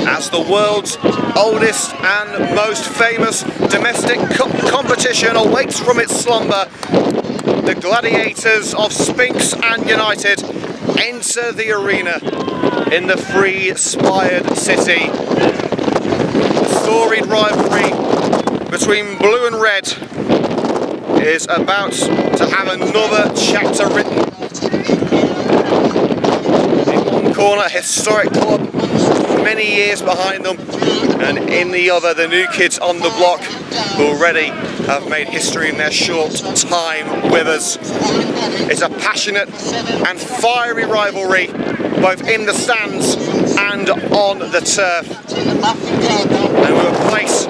As the world's oldest and most famous domestic cup competition awaits from its slumber, the gladiators of Sphinx and United enter the arena in the free-spired city. The storied rivalry between blue and red is about to have another chapter written. In one corner, a historic club, many years behind them, and in the other, the new kids on the block who already have made history in their short time with us. It's a passionate and fiery rivalry, both in the stands and on the turf. And with a place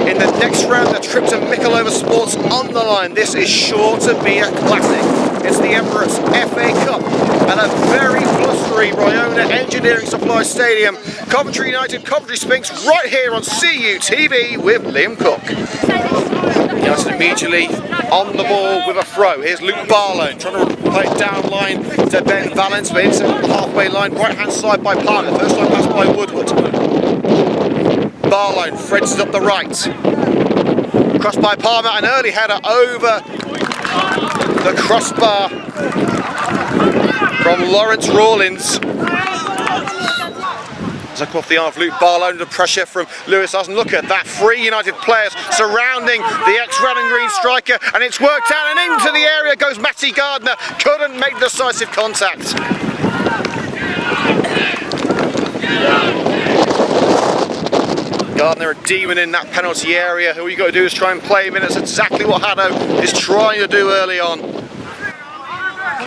in the next round, the trip to Mickleover Sports on the line. This is sure to be a classic. It's the Emirates FA Cup at a very blustery Ryona Engineering Supplies Stadium. Coventry United, Coventry Sphinx, right here on CUTV with Liam Cook. United immediately on the ball with a throw. Here's Luke Barlow trying to play it down line to Ben Valence, but into the halfway line, right hand side by Parker. First time pass by Woodward. Barlow threads it up the right. Crossed by Palmer, an early header over the crossbar from Lawrence Rawlins. Zuck off the arm of Luke Barlow under pressure from Lewis Osden. Look at that, 3 United players surrounding the ex-red and green striker, and it's worked out, and into the area goes Matty Gardner. Couldn't make decisive contact. Gardner a demon in that penalty area. All you got to do is try and play him in. That's exactly what Haddo is trying to do early on.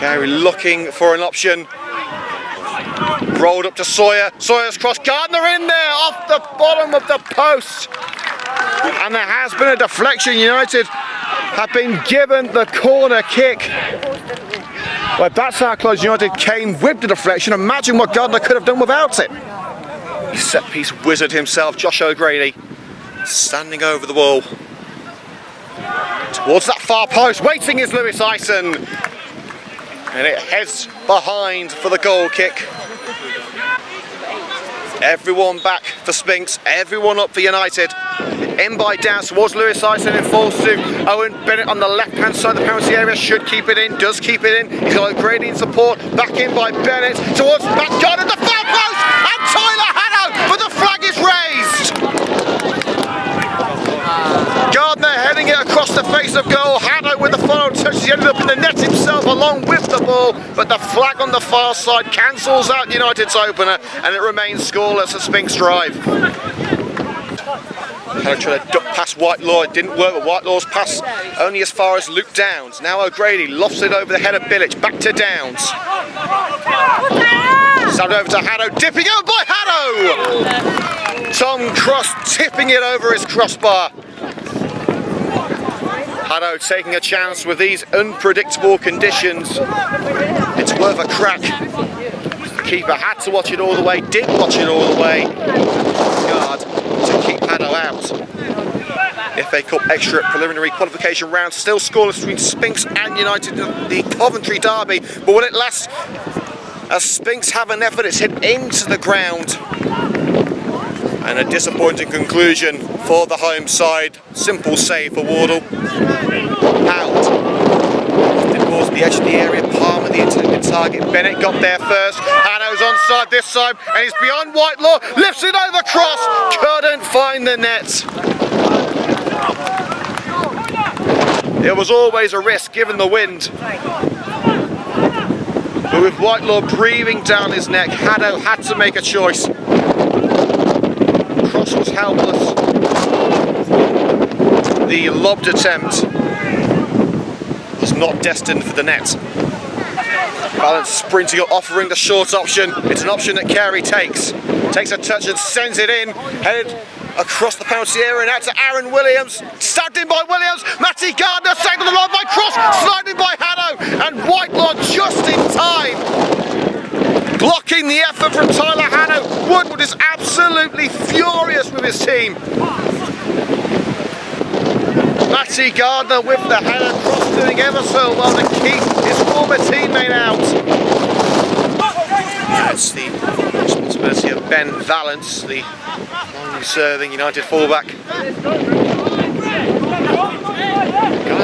Carey looking for an option. Rolled up to Sawyer. Sawyer's cross. Gardner in there off the bottom of the post. And there has been a deflection. United have been given the corner kick. Well, that's how close United came with the deflection. Imagine what Gardner could have done without it. Set piece wizard himself, Josh O'Grady, standing over the wall. Towards that far post, waiting is Lewis Ison. And it heads behind for the goal kick. Everyone back for Sphinx, everyone up for United. In by Downs towards Lewis Ison, and falls to Owen Bennett on the left-hand side of the penalty area. Should keep it in, does keep it in. He's got O'Grady in support. Back in by Bennett towards back Gardner, the far post, and Tyler Haddo, but the flag is raised. Gardner heading it across the face of goal. Haddo with the final touch. He ended up in the net himself along with the ball, but the flag on the far side cancels out United's opener, and it remains scoreless at Sphinx Drive. Haddo tried to duck past Whitelaw, it didn't work, but Whitelaw's pass only as far as Luke Downs. Now O'Grady lofts it over the head of Bilic, back to Downs. Sound over to Haddo, dipping over by Haddo! Tom Cross tipping it over his crossbar. Haddo taking a chance with these unpredictable conditions. It's worth a crack. The keeper had to watch it all the way, did watch it all the way. Guard to keep Haddo out. FA Cup extra preliminary qualification round, still scoreless between Sphinx and United in the Coventry derby. But will it last? As Sphinx have an effort, it's hit into the ground. And a disappointing conclusion for the home side. Simple save for Wardle. Out. Towards the edge of the area, Palmer the intended target. Bennett got there first. Haddo's onside this time, and he's beyond Whitelaw. Lifts it over cross. Couldn't find the net. It was always a risk given the wind. But with Whitelaw breathing down his neck, Haddo had to make a choice. Cross was helpless. The lobbed attempt was not destined for the net. Valence sprinting up, offering the short option. It's an option that Carey takes. Takes a touch and sends it in. Headed across the penalty area and out to Aaron Williams. Stabbed in by Williams. Matty Gardner saved on the line by Cross. Sliding by Haddo. And Whitelaw just in time. Blocking the effort from Tyler Haddo. Woodward is absolutely furious with his team. Matty Gardner with the header. Cross doing ever so well to keep his former teammate out. That's the responsibility responsibility of Ben Valance, the long-serving United fullback.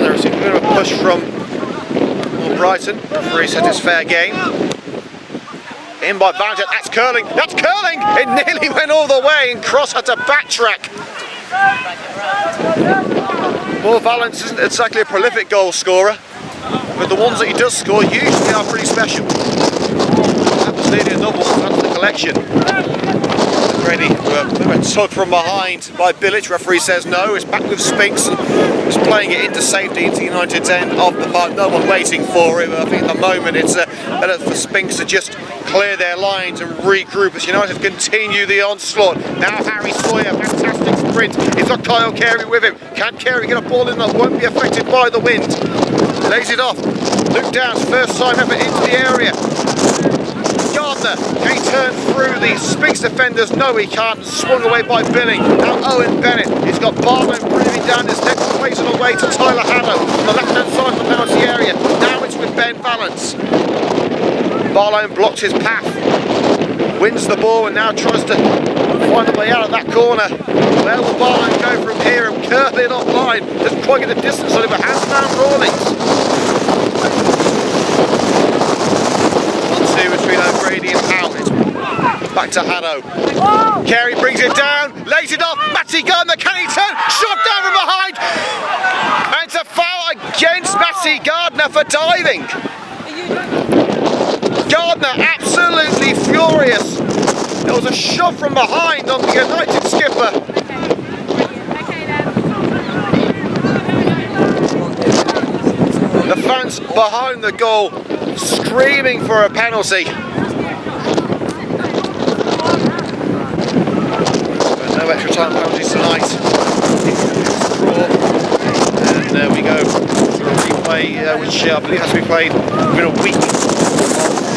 There was a bit of a push from Brighton. Referee said it's fair game. In by Valance, that's curling, that's curling! It nearly went all the way and Cross had to backtrack. Well, Valance isn't exactly a prolific goal scorer, but the ones that he does score usually are pretty special. That was nearly another one to the collection. Ready for a tug from behind by Bilic. Referee says no. It's back with Sphinx and is playing it into safety into United's end of the park. No one waiting for it. But I think at the moment it's better for Sphinx to just clear their lines and regroup as United continue the onslaught. Now Harry Sawyer, fantastic sprint. He's got Kyle Carey with him. Can Carey get a ball in that won't be affected by the wind? Lays it off. Luke Downs, first time ever into the area. Gardner, can he turn through the Sphinx defenders? No, he can't. Swung away by Billing. Now Owen Bennett. He's got Barlow breathing down his neck, plays it away to Tyler Hanno on the left-hand side of the penalty area. Now it's with Ben Valance. Barlow blocks his path, wins the ball, and now tries to find a way out of that corner. Where will Barlow go from here and curl it offline? Doesn't quite get the distance on it, but hands down Rawlings. Between O'Grady and Howard. Back to Hanno. Carey brings it down, lays it off. Matty Gardner, can he turn? Shot down from behind. And it's a foul against Matty Gardner for diving. Gardner absolutely furious. There was a shot from behind on the United skipper. The fans behind the goal screaming for a penalty. But no extra time penalties tonight. And there we go to a replay which I believe has to be played within a week of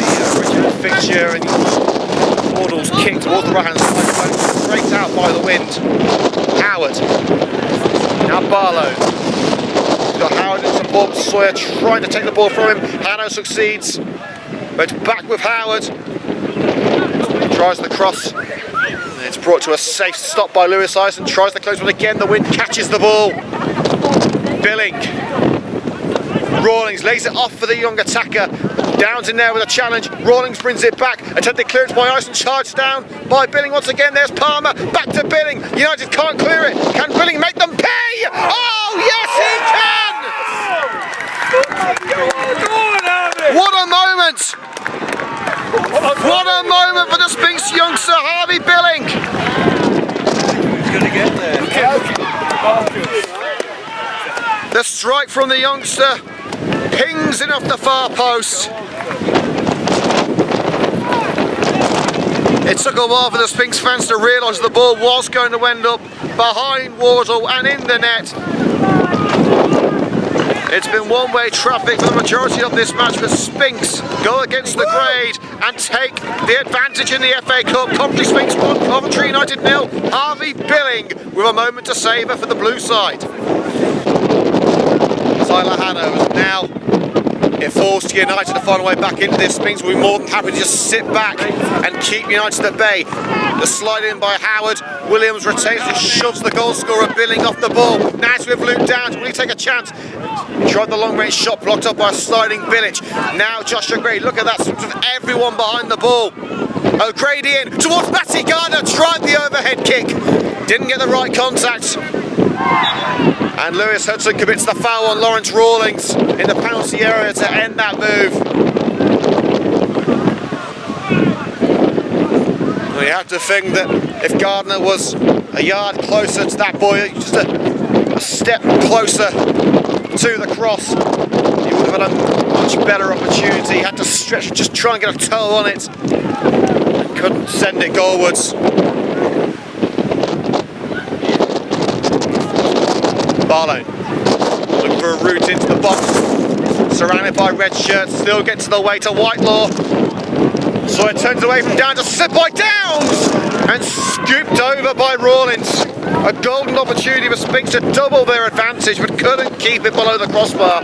the original fixture. And Wardle's kick towards the right hand side, straight out by the wind. Howard. Now Barlow. He's got Howard in support, Sawyer trying to take the ball from him. Hanno succeeds, but back with Howard. Tries the cross. It's brought to a safe stop by Lewis Eisen. Tries the close one again. The wind catches the ball. Billing. Rawlings lays it off for the young attacker. Downs in there with a challenge. Rawlings brings it back. Attempted clearance by Eisen. Charged down by Billing once again. There's Palmer. Back to Billing. United can't clear it. Can Billing make them pay? Oh, yes, he can! What a moment! What a moment for the Sphinx youngster, Harvey Billing! Who's going to get there? The strike from the youngster pings in off the far post. It took a while for the Sphinx fans to realise the ball was going to end up behind Wardle and in the net. It's been one-way traffic for the majority of this match, for Sphinx go against the grade and take the advantage in the FA Cup. Coventry Sphinx 1, Coventry United 0. Harvey Billing with a moment to savour for the blue side. Tyler Hanno is now it falls to United to find a way back into this. Sphinx will be more than happy to just sit back and keep United at bay. The slide in by Howard. Williams retains and shoves the goal scorer Billing off the ball. Now it's with Luke Downs. Will he take a chance? Tried the long range shot, blocked up by a sliding Bilic. Now Josh O'Grady. Look at that, with everyone behind the ball. O'Grady in towards Matty Gardner. Tried the overhead kick. Didn't get the right contact. And Lewis Hudson commits the foul on Lawrence Rawlings in the penalty area to end that move. Well, you have to think that if Gardner was a yard closer to that boy, just a step closer to the cross, he would have had a much better opportunity. He had to stretch, just try and get a toe on it. Couldn't send it goalwards. Barlow looking for a route into the box, surrounded by red shirts, still gets the way to Whitelaw. So it turns away from Downs, a slip by Downs, and scooped over by Rawlings. A golden opportunity for Sphinx to double their advantage, but couldn't keep it below the crossbar.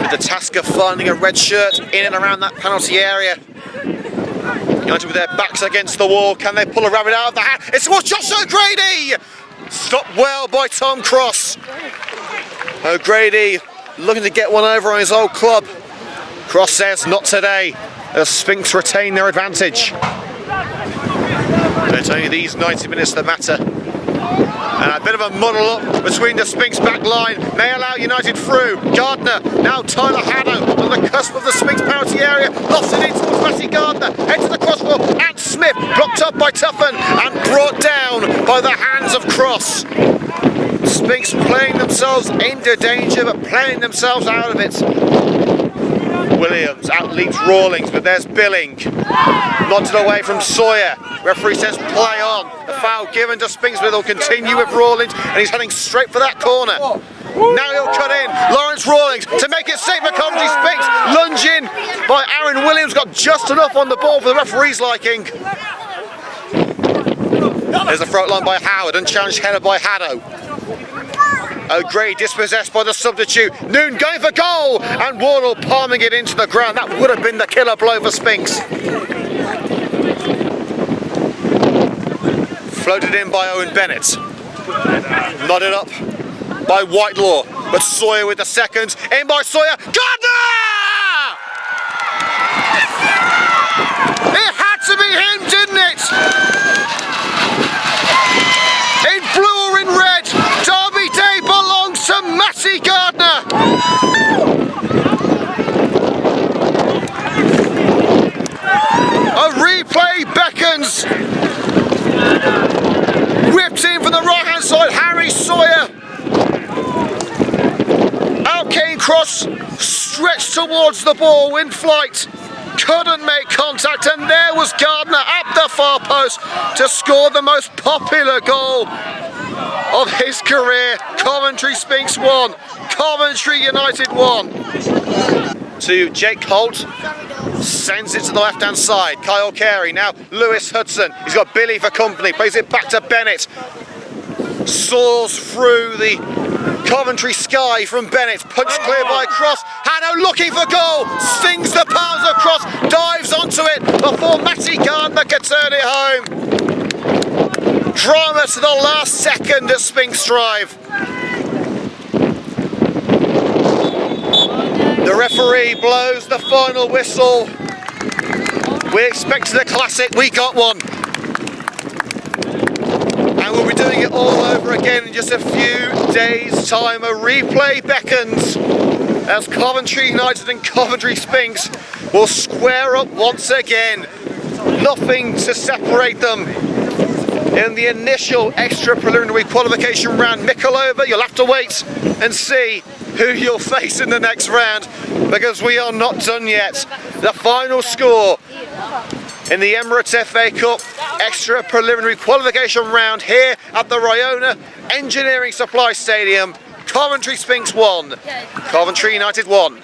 With the task of finding a red shirt in and around that penalty area. United with their backs against the wall. Can they pull a rabbit out of the hat? It's towards Josh O'Grady! Stopped well by Tom Cross. O'Grady looking to get one over on his old club. Cross says not today, as Sphinx retain their advantage. It's only these 90 minutes that matter. And a bit of a muddle up between the Sphinx back line may allow United through. Gardner, now Tyler Haddo on the cusp of the Sphinx penalty area. Lost it in towards Matty Gardner. Head to the crossbar, and Smith blocked up by Tuffin and brought down by the hands of Cross. Sphinx playing themselves into danger, but playing themselves out of it. Williams outleaps Rawlings, but there's Billing. Nodded away from Sawyer. Referee says play on. The foul given to Sphinx, but they'll continue with Rawlings, and he's heading straight for that corner. Now he'll cut in. Lawrence Rawlings to make it safe for Coventry Sphinx. Lunge in by Aaron Williams, got just enough on the ball for the referee's liking. There's a throat line by Howard, unchallenged header by Haddo. O'Grady dispossessed by the substitute. Noon going for goal, and Wardle palming it into the ground. That would have been the killer blow for Sphinx. Floated in by Owen Bennett. Nodded up by Whitelaw, but Sawyer with the seconds. In by Sawyer. Gardner! It had to be him, didn't it? In blue or in red, Derby Day belongs to Matty Gardner. A replay beckons. Whipped in from the right hand side, Harry Sawyer. Out came Cross, stretched towards the ball in flight. Couldn't make contact, and there was Gardner at the far post to score the most popular goal of his career. Coventry Sphinx 1, Coventry United 1. To Jake Holt, sends it to the left hand side. Kyle Carey, now Lewis Hudson. He's got Billy for company, plays it back to Bennett. Soars through the Coventry sky from Bennett, punched clear by Cross. Hanno looking for goal, stings the palms of Cross, dives onto it before Matty Gardner can turn it home. Drama to the last second at Sphinx Drive. The referee blows the final whistle. We expected a classic, we got one. And we'll be doing it all over again in just a few days' time. A replay beckons as Coventry United and Coventry Sphinx will square up once again. Nothing to separate them in the initial extra preliminary qualification round. Mikolova, you'll have to wait and see who you'll face in the next round, because we are not done yet. The final score in the Emirates FA Cup extra preliminary qualification round here at the Ryona Engineering Supplies Stadium. Coventry Sphinx 1, Coventry United 1.